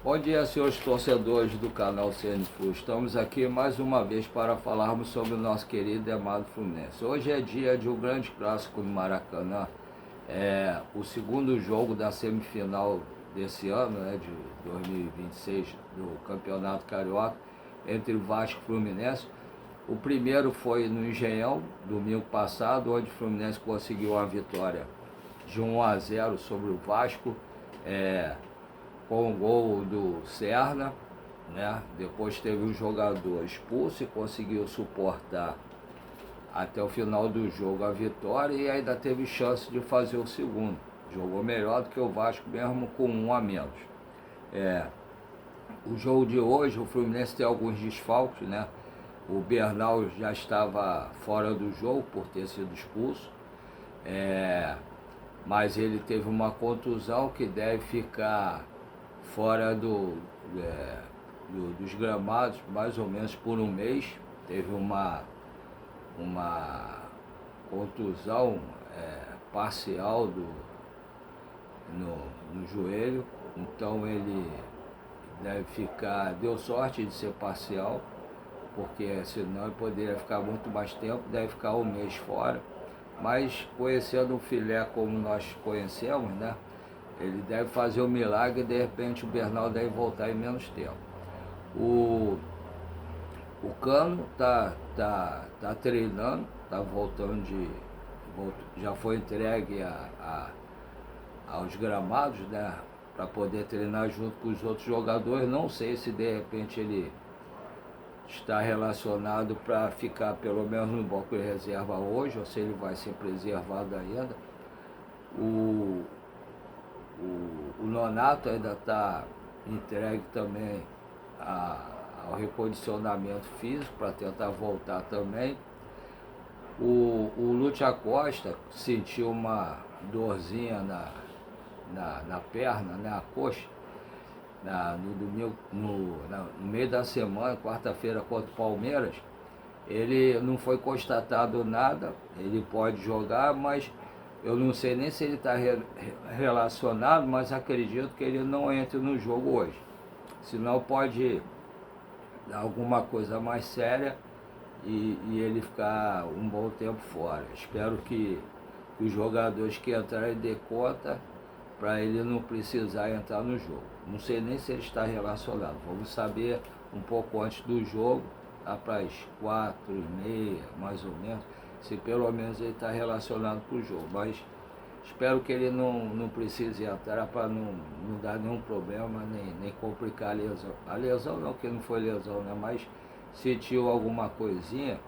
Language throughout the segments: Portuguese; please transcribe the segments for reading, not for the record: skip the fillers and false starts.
Bom dia, senhores torcedores do canal CNFlu. Estamos aqui mais uma vez para falarmos sobre o nosso querido e amado Fluminense. Hoje é dia de um grande clássico no Maracanã. É o segundo jogo da semifinal desse ano, né, de 2026, do Campeonato Carioca, entre o Vasco e o Fluminense. O primeiro foi no Engenhão, domingo passado, onde o Fluminense conseguiu uma vitória de 1-0 sobre o Vasco. Com o gol do Serna, né? Depois teve um jogador expulso e conseguiu suportar até o final do jogo a vitória e ainda teve chance de fazer o segundo. Jogou melhor do que o Vasco mesmo com um a menos. O jogo de hoje, o Fluminense tem alguns desfalques, né? O Bernal já estava fora do jogo por ter sido expulso, mas ele teve uma contusão que deve ficar fora dos gramados mais ou menos por um mês. Teve uma contusão parcial no joelho, então ele deve ficar, deu sorte de ser parcial, porque senão ele poderia ficar muito mais tempo, deve ficar um mês fora, mas conhecendo o filé como nós conhecemos, né? Ele deve fazer um milagre e de repente o Bernal deve voltar em menos tempo. O Cano tá treinando, tá voltando já foi entregue aos gramados, né? Para poder treinar junto com os outros jogadores. Não sei se de repente ele está relacionado para ficar pelo menos no banco de reserva hoje, ou se ele vai ser preservado ainda. O Nonato ainda está entregue também ao recondicionamento físico para tentar voltar também. O Lúcio Acosta sentiu uma dorzinha na perna, né, a coxa, no domingo, no meio da semana, quarta-feira contra o Palmeiras. Ele não foi constatado nada, ele pode jogar, mas eu não sei nem se ele está relacionado, mas acredito que ele não entre no jogo hoje. Senão pode dar alguma coisa mais séria e ele ficar um bom tempo fora. Espero que os jogadores que entrarem dê conta para ele não precisar entrar no jogo. Não sei nem se ele está relacionado. Vamos saber um pouco antes do jogo, lá para as 4h30, mais ou menos, se pelo menos ele está relacionado com o jogo. Mas espero que ele não precise entrar para não dar nenhum problema, nem complicar a lesão. A lesão não, que não foi lesão, né? Mas sentiu alguma coisinha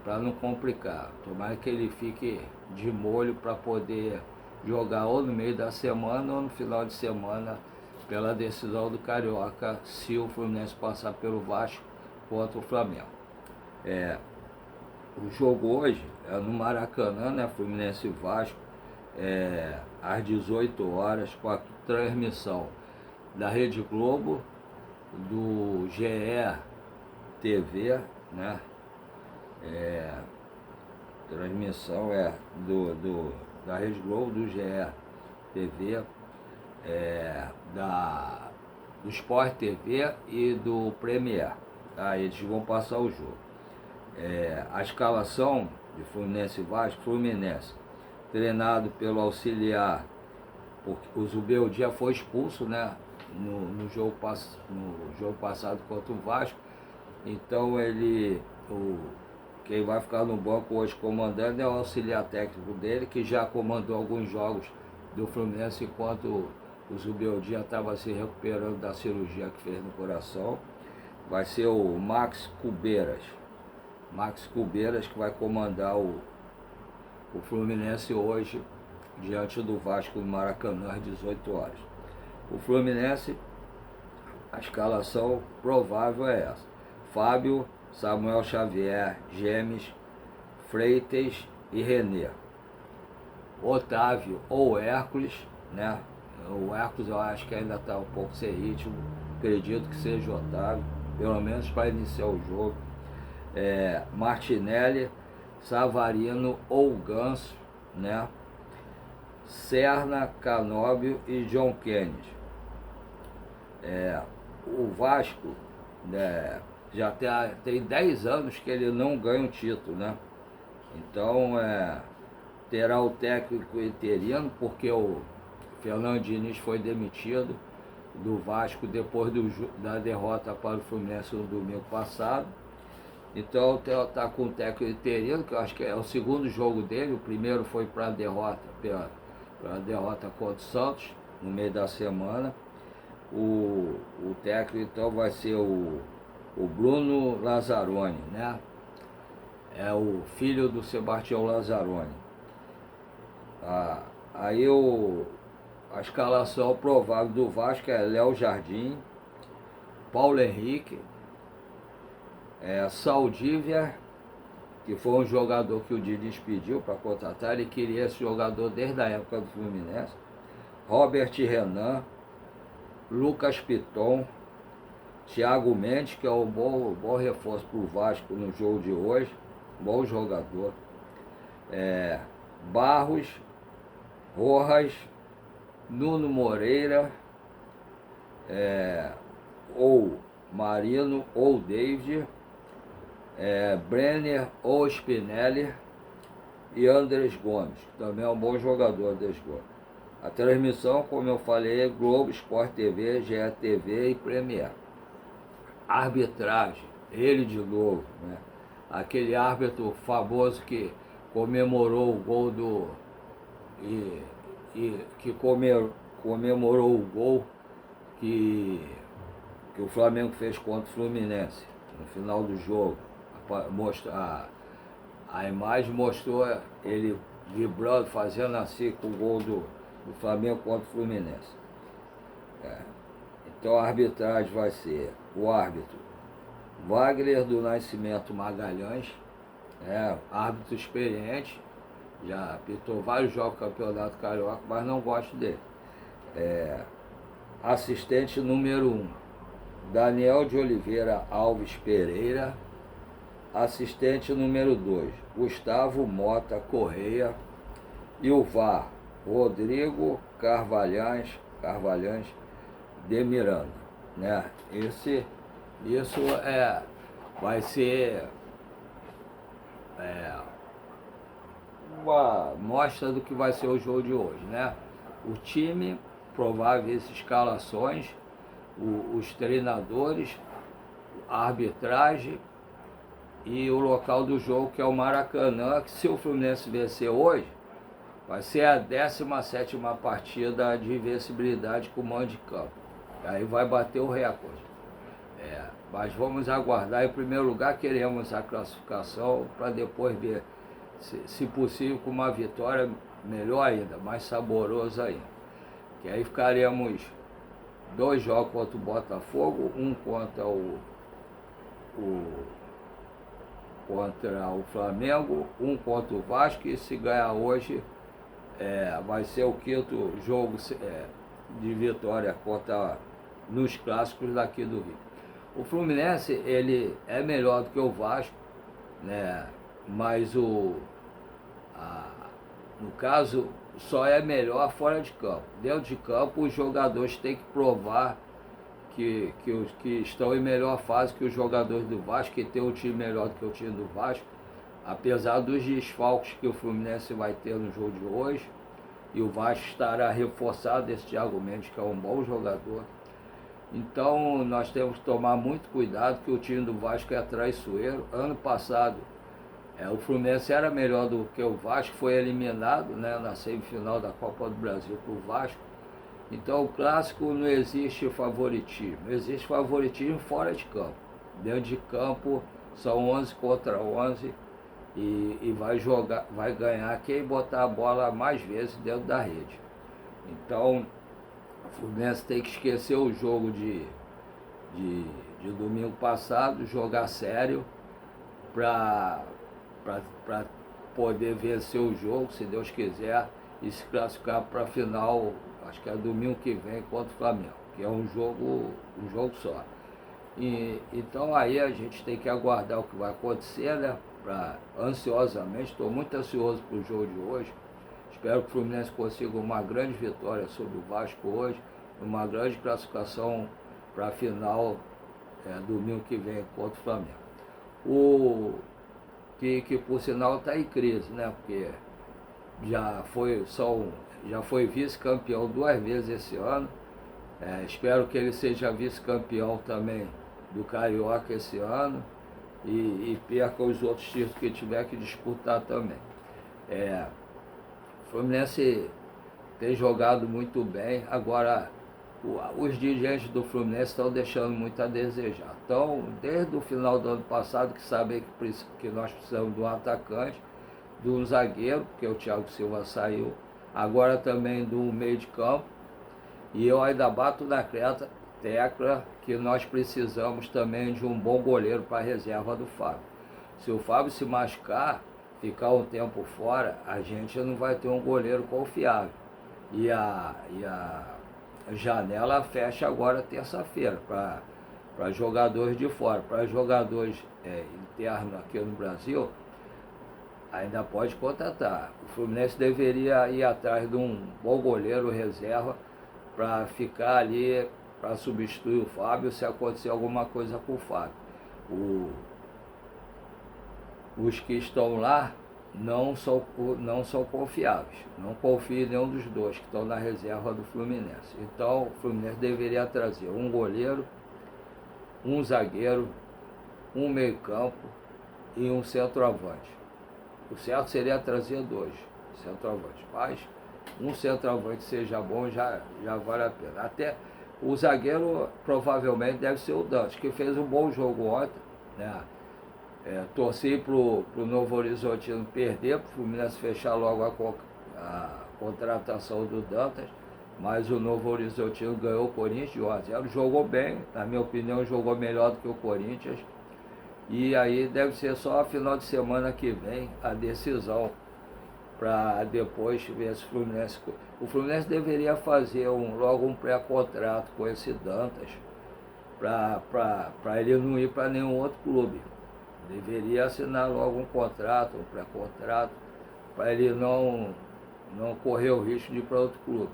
para não complicar. Tomara que ele fique de molho para poder jogar ou no meio da semana ou no final de semana pela decisão do Carioca, se o Fluminense passar pelo Vasco contra o Flamengo. O jogo hoje é no Maracanã, né? Fluminense e Vasco, às 18 horas, com a transmissão da Rede Globo, do GE TV, né? Transmissão da Rede Globo, do GE TV, do Sport TV e do Premier. Tá? Eles vão passar o jogo. A escalação de Fluminense e Vasco: Fluminense, treinado pelo auxiliar, porque o Zubeldia foi expulso, né, no jogo passado contra o Vasco. Então quem vai ficar no banco hoje comandando é o auxiliar técnico dele, que já comandou alguns jogos do Fluminense enquanto o Zubeldia estava se recuperando da cirurgia que fez no coração. Vai ser o Max Cubeiras, que vai comandar o Fluminense hoje diante do Vasco no Maracanã às 18 horas. O Fluminense, a escalação provável é essa: Fábio, Samuel Xavier, Gemes, Freitas e René. Otávio ou Hércules, né? O Hércules eu acho que ainda está um pouco sem ritmo, acredito que seja o Otávio, pelo menos para iniciar o jogo. Martinelli, Savarino ou Ganso, né? Serna, Canóbio e John Kennedy. O Vasco, né, já tem 10 anos que ele não ganha um título, né? Então, terá o técnico interino, porque o Fernando Diniz foi demitido do Vasco depois da derrota para o Fluminense no domingo passado. Então está com o técnico interino, que eu acho que é o segundo jogo dele. O primeiro foi para a derrota contra o Santos, no meio da semana. O técnico então vai ser o Bruno Lazzaroni, né? É o filho do Sebastião Lazzaroni. Aí a escalação provável do Vasco é Léo Jardim, Paulo Henrique, Saldívia, que foi um jogador que o Diniz pediu para contratar. Ele queria esse jogador desde a época do Fluminense. Robert Renan, Lucas Piton, Thiago Mendes, que é um bom reforço para o Vasco no jogo de hoje, bom jogador. Barros, Rojas, Nuno Moreira, ou Marino ou David, Brenner ou Spinelli e Andrés Gomes, que também é um bom jogador, Andrés Gomes. A transmissão, como eu falei, é Globo, Sport TV, GETV e Premier. Arbitragem, ele de novo, né? Aquele árbitro famoso que comemorou o gol que comemorou o gol que o Flamengo fez contra o Fluminense no final do jogo. A imagem mostrou ele vibrando, fazendo assim com o gol do Flamengo contra o Fluminense. Então a arbitragem vai ser o árbitro Wagner do Nascimento Magalhães, árbitro experiente, já apitou vários jogos do Campeonato Carioca, mas não gosto dele. Assistente número 1, Daniel de Oliveira Alves Pereira. Assistente número 2, Gustavo Mota Correia. E o VAR, Rodrigo Carvalhães de Miranda, né? Isso vai ser uma mostra do que vai ser o jogo de hoje, né? O time, prováveis escalações, os treinadores, a arbitragem e o local do jogo, que é o Maracanã, que se o Fluminense vencer hoje, vai ser a 17ª partida de invencibilidade com o mando de campo. Aí vai bater o recorde. Mas vamos aguardar. Em primeiro lugar, queremos a classificação para depois ver, se possível, com uma vitória melhor ainda, mais saborosa ainda. Que aí ficaremos 2 jogos contra o Botafogo, um contra o Flamengo, um contra o Vasco, e se ganhar hoje, vai ser o 5º jogo de vitória nos clássicos daqui do Rio. O Fluminense, ele é melhor do que o Vasco, né? Mas no caso, só é melhor fora de campo. Dentro de campo, os jogadores têm que provar que estão em melhor fase que os jogadores do Vasco, que tem um time melhor do que o time do Vasco, apesar dos desfalques que o Fluminense vai ter no jogo de hoje. E o Vasco estará reforçado esse Thiago Mendes, que é um bom jogador. Então nós temos que tomar muito cuidado, que o time do Vasco é traiçoeiro. Ano passado o Fluminense era melhor do que o Vasco, foi eliminado, né, na semifinal da Copa do Brasil para o Vasco. Então o clássico não existe favoritismo, existe favoritismo fora de campo. Dentro de campo são 11 contra 11 e vai ganhar quem botar a bola mais vezes dentro da rede. Então o Fluminense tem que esquecer o jogo de domingo passado, jogar sério para poder vencer o jogo, se Deus quiser, e se classificar para a final, acho que é domingo que vem, contra o Flamengo, que é um jogo só. Então aí a gente tem que aguardar o que vai acontecer, né? Ansiosamente, estou muito ansioso para o jogo de hoje. Espero que o Fluminense consiga uma grande vitória sobre o Vasco hoje, uma grande classificação para a final domingo que vem contra o Flamengo. Que por sinal está em crise, né? Porque já foi vice-campeão 2 vezes esse ano. Espero que ele seja vice-campeão também do Carioca esse ano e perca os outros títulos que tiver que disputar também. O Fluminense tem jogado muito bem, agora os dirigentes do Fluminense estão deixando muito a desejar. Então, desde o final do ano passado, que sabem que nós precisamos de um atacante, de um zagueiro, porque o Thiago Silva saiu, agora também do meio de campo, e eu ainda bato na tecla que nós precisamos também de um bom goleiro para a reserva do Fábio. Se o Fábio se machucar, ficar um tempo fora, a gente não vai ter um goleiro confiável. E a janela fecha agora terça-feira para jogadores de fora. Para jogadores internos aqui no Brasil, ainda pode contratar. O Fluminense deveria ir atrás de um bom goleiro reserva para ficar ali, para substituir o Fábio se acontecer alguma coisa com o Fábio. Os que estão lá não são confiáveis. Não confio em nenhum dos dois que estão na reserva do Fluminense. Então o Fluminense deveria trazer um goleiro, um zagueiro, um meio-campo e um centroavante. O certo seria trazer 2 centroavantes, mas um centroavante seja bom já vale a pena. Até o zagueiro provavelmente deve ser o Dantas, que fez um bom jogo ontem, né? Torci para o Novo Horizontino perder, para o Fluminense fechar logo a contratação do Dantas, mas o Novo Horizontino ganhou o Corinthians de 1-0, jogou bem, na minha opinião jogou melhor do que o Corinthians, e aí deve ser só a final de semana que vem a decisão, para depois ver se o Fluminense deveria fazer logo um pré-contrato com esse Dantas, para ele não ir para nenhum outro clube. Deveria assinar logo um contrato, um pré-contrato, para ele não correr o risco de ir para outro clube.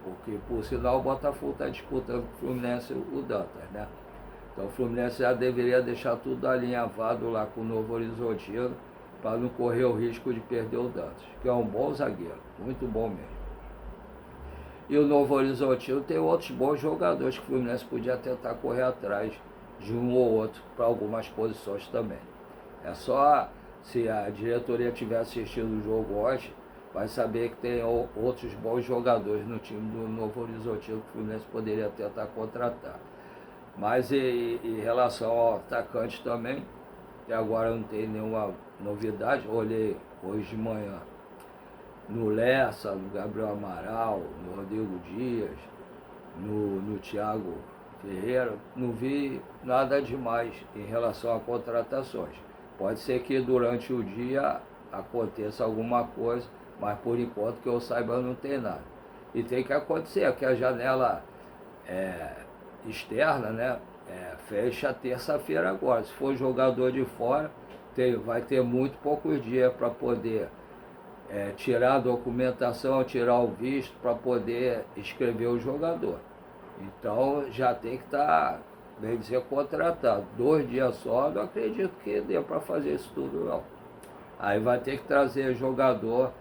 Porque, por sinal, o Botafogo está disputando com o Fluminense o Dantas, né? Então o Fluminense já deveria deixar tudo alinhavado lá com o Novo Horizontino, para não correr o risco de perder o Dantas, que é um bom zagueiro, muito bom mesmo. E o Novo Horizontino tem outros bons jogadores que o Fluminense podia tentar correr atrás de um ou outro para algumas posições também. É só, se a diretoria tiver assistido o jogo hoje, vai saber que tem outros bons jogadores no time do Novo Horizontino que o Fluminense poderia tentar contratar. Mas em relação ao atacante também, até agora não tem nenhuma novidade. Olhei hoje de manhã no Lessa, no Gabriel Amaral, no Rodrigo Dias, no Thiago Ferreira, não vi nada demais em relação a contratações. Pode ser que durante o dia aconteça alguma coisa, mas por enquanto que eu saiba não tem nada. E tem que acontecer, que a janela externa, né, fecha terça-feira agora. Se for jogador de fora, vai ter muito poucos dias para poder tirar a documentação, tirar o visto, para poder inscrever o jogador. Então já tem que estar, bem dizer, contratado. 2 dias só, não acredito que dê para fazer isso tudo não. Aí vai ter que trazer jogador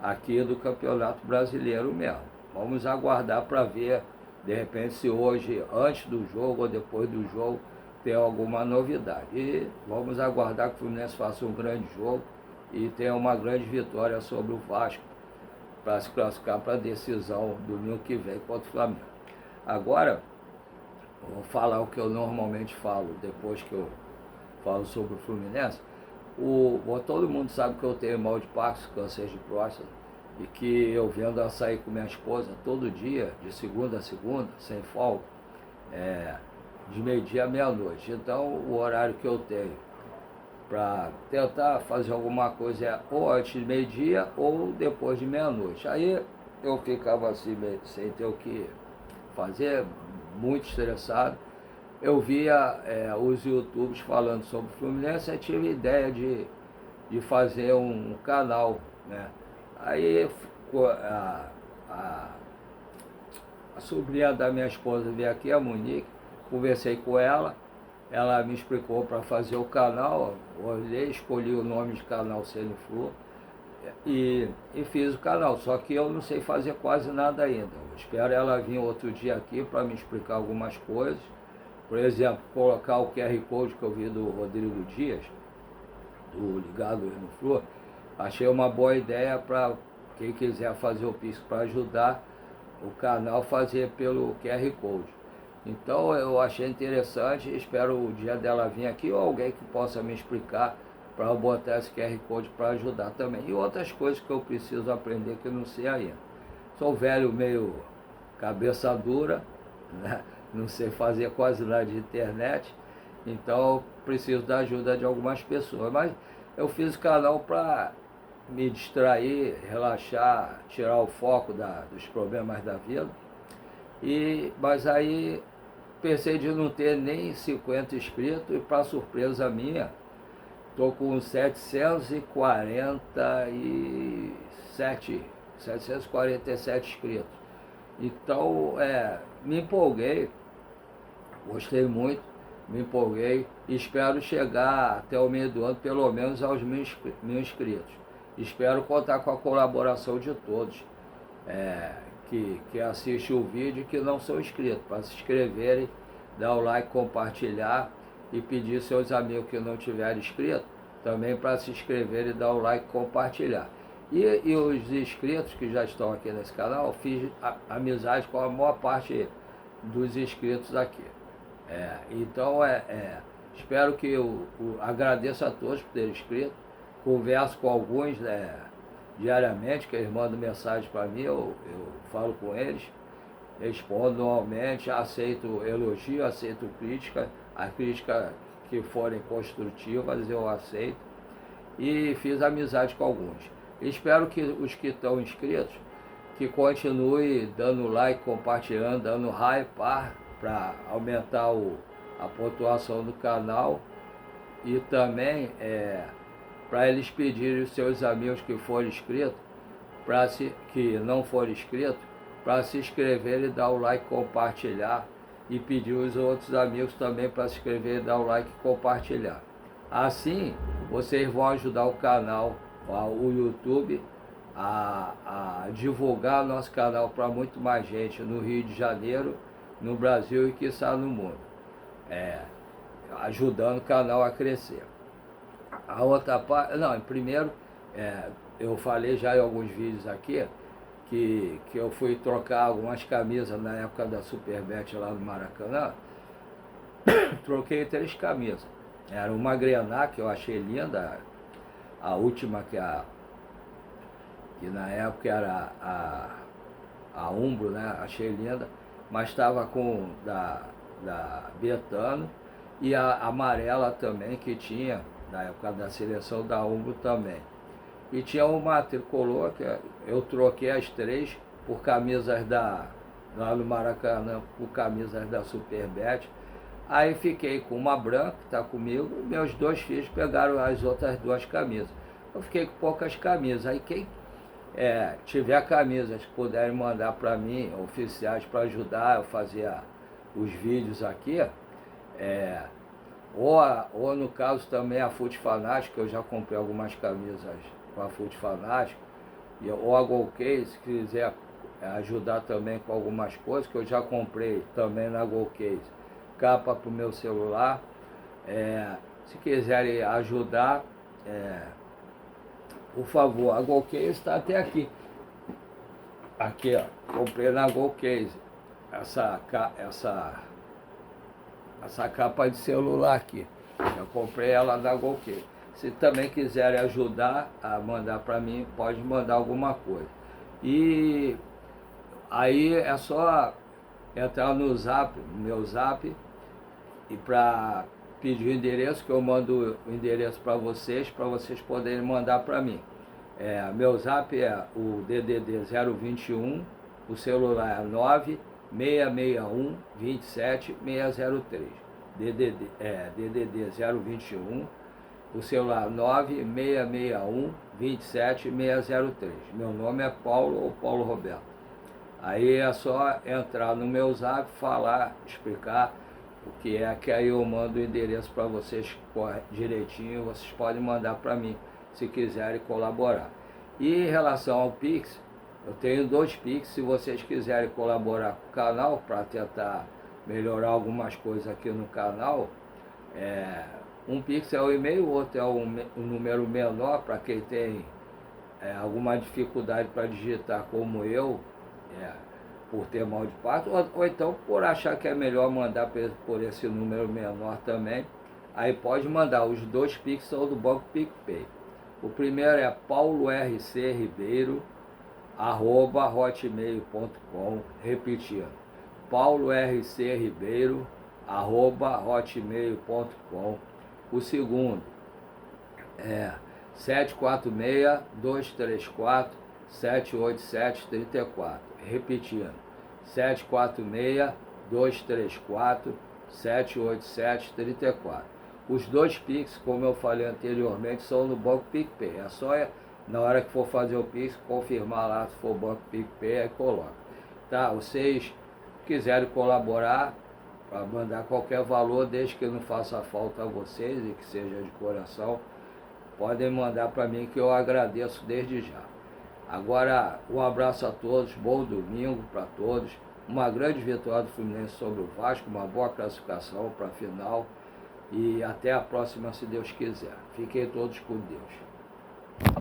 aqui do Campeonato Brasileiro mesmo. Vamos aguardar para ver, de repente, se hoje, antes do jogo ou depois do jogo, tem alguma novidade. E vamos aguardar que o Fluminense faça um grande jogo e tenha uma grande vitória sobre o Vasco para se classificar para a decisão domingo que vem contra o Flamengo. Agora, vou falar o que eu normalmente falo depois que eu falo sobre o Fluminense. Todo mundo sabe que eu tenho mal de Parkinson, câncer de próstata, e que eu vendo açaí com minha esposa todo dia, de segunda a segunda, sem folga, de meio-dia à meia-noite. Então o horário que eu tenho para tentar fazer alguma coisa é ou antes de meio-dia ou depois de meia-noite. Aí eu ficava assim, sem ter o que fazer, muito estressado. Eu via os YouTubes falando sobre o Fluminense, eu tive a ideia de fazer um canal, né? Aí a sobrinha da minha esposa veio aqui, a Monique, conversei com ela, ela me explicou para fazer o canal, olhei, escolhi o nome de canal Seniflu e fiz o canal, só que eu não sei fazer quase nada ainda. Eu espero ela vir outro dia aqui para me explicar algumas coisas. Por exemplo, colocar o QR Code que eu vi do Rodrigo Dias, do Ligado no Flu, achei uma boa ideia para quem quiser fazer o Pix para ajudar o canal a fazer pelo QR Code. Então eu achei interessante, espero o dia dela vir aqui ou alguém que possa me explicar para eu botar esse QR Code para ajudar também. E outras coisas que eu preciso aprender que eu não sei ainda. Sou velho meio cabeça dura, né? Não sei fazer quase nada de internet, então preciso da ajuda de algumas pessoas. Mas eu fiz o canal para me distrair, relaxar, tirar o foco dos problemas da vida. Mas aí pensei de não ter nem 50 inscritos e para surpresa minha, estou com 747 inscritos. Então, me empolguei, gostei muito, me empolguei e espero chegar até o meio do ano, pelo menos aos 1.000 inscritos. Espero contar com a colaboração de todos que assistem o vídeo e que não são inscritos, para se inscreverem, dar o like, compartilhar e pedir seus amigos que não tiverem inscrito também para se inscreverem e dar o like e compartilhar. E os inscritos que já estão aqui nesse canal, fiz amizade com a maior parte dos inscritos aqui. Então, espero que agradeço a todos por terem inscrito, converso com alguns diariamente, que eles mandam mensagem para mim, eu falo com eles, respondo normalmente, aceito elogio, aceito crítica, as críticas que forem construtivas eu aceito, e fiz amizade com alguns. Espero que os que estão inscritos, que continuem dando like, compartilhando, dando hype para aumentar a pontuação do canal e também para eles pedirem os seus amigos que forem inscritos, que não forem inscritos, para se inscrever e dar o like, compartilhar e pedir os outros amigos também para se inscrever e dar o like e compartilhar. Assim, vocês vão ajudar o canal, o YouTube, a divulgar nosso canal para muito mais gente no Rio de Janeiro, no Brasil e quiçá no mundo, ajudando o canal a crescer. A outra parte, não, primeiro, eu falei já em alguns vídeos aqui, que eu fui trocar algumas camisas na época da Superbet lá no Maracanã, troquei 3 camisas. Era uma Grená, que eu achei linda, a última que na época era a Umbro, né? Achei linda, mas estava com da Betano, e a amarela também que tinha, na época da seleção da Umbro também. E tinha uma tricolor, que eu troquei as 3 por camisas lá no Maracanã, por camisas da Superbet. Aí fiquei com uma branca, que está comigo, e meus 2 filhos pegaram as outras 2 camisas. Eu fiquei com poucas camisas. Aí quem tiver camisas que puderem mandar para mim, oficiais, para ajudar eu fazer os vídeos aqui, ou no caso também a Fute Fanático, que eu já comprei algumas camisas com a Fute Fanático, ou a Golcase, se quiser ajudar também com algumas coisas, que eu já comprei também na Golcase, capa para o meu celular. Se quiserem ajudar, por favor, a Golcase está até aqui. Aqui, ó, comprei na Golcase essa capa de celular aqui. Eu comprei ela na Golcase. Se também quiserem ajudar a mandar para mim, pode mandar alguma coisa. E aí é só entrar no meu zap, e para pedir o endereço, que eu mando o endereço para vocês poderem mandar para mim. Meu zap é o DDD 021, o celular é 9661 27603. DDD 021, o celular 9661 27603. Meu nome é Paulo ou Paulo Roberto. Aí é só entrar no meu zap, falar, explicar o que aí eu mando o endereço para vocês direitinho, vocês podem mandar para mim, se quiserem colaborar. E em relação ao Pix, eu tenho 2 Pix, se vocês quiserem colaborar com o canal, para tentar melhorar algumas coisas aqui no canal, um Pix é o e-mail, o outro é um número menor, para quem tem alguma dificuldade para digitar como eu, por ter mal de parto, ou então por achar que é melhor mandar por esse número menor também. Aí pode mandar, os 2 Pix são do Banco PicPay. O primeiro é paulorcribeiro@hotmail.com, repetindo, paulorcribeiro@hotmail.com. O segundo é 746-234-787-34. Repetindo, 746-234-787-34. Os 2 Pix, como eu falei anteriormente, são no Banco PicPay. É só na hora que for fazer o Pix, confirmar lá se for Banco PicPay, aí coloca. Tá? Vocês quiserem colaborar para mandar qualquer valor, desde que não faça falta a vocês e que seja de coração, podem mandar para mim que eu agradeço desde já. Agora, um abraço a todos, bom domingo para todos, uma grande vitória do Fluminense sobre o Vasco, uma boa classificação para a final e até a próxima, se Deus quiser. Fiquem todos com Deus.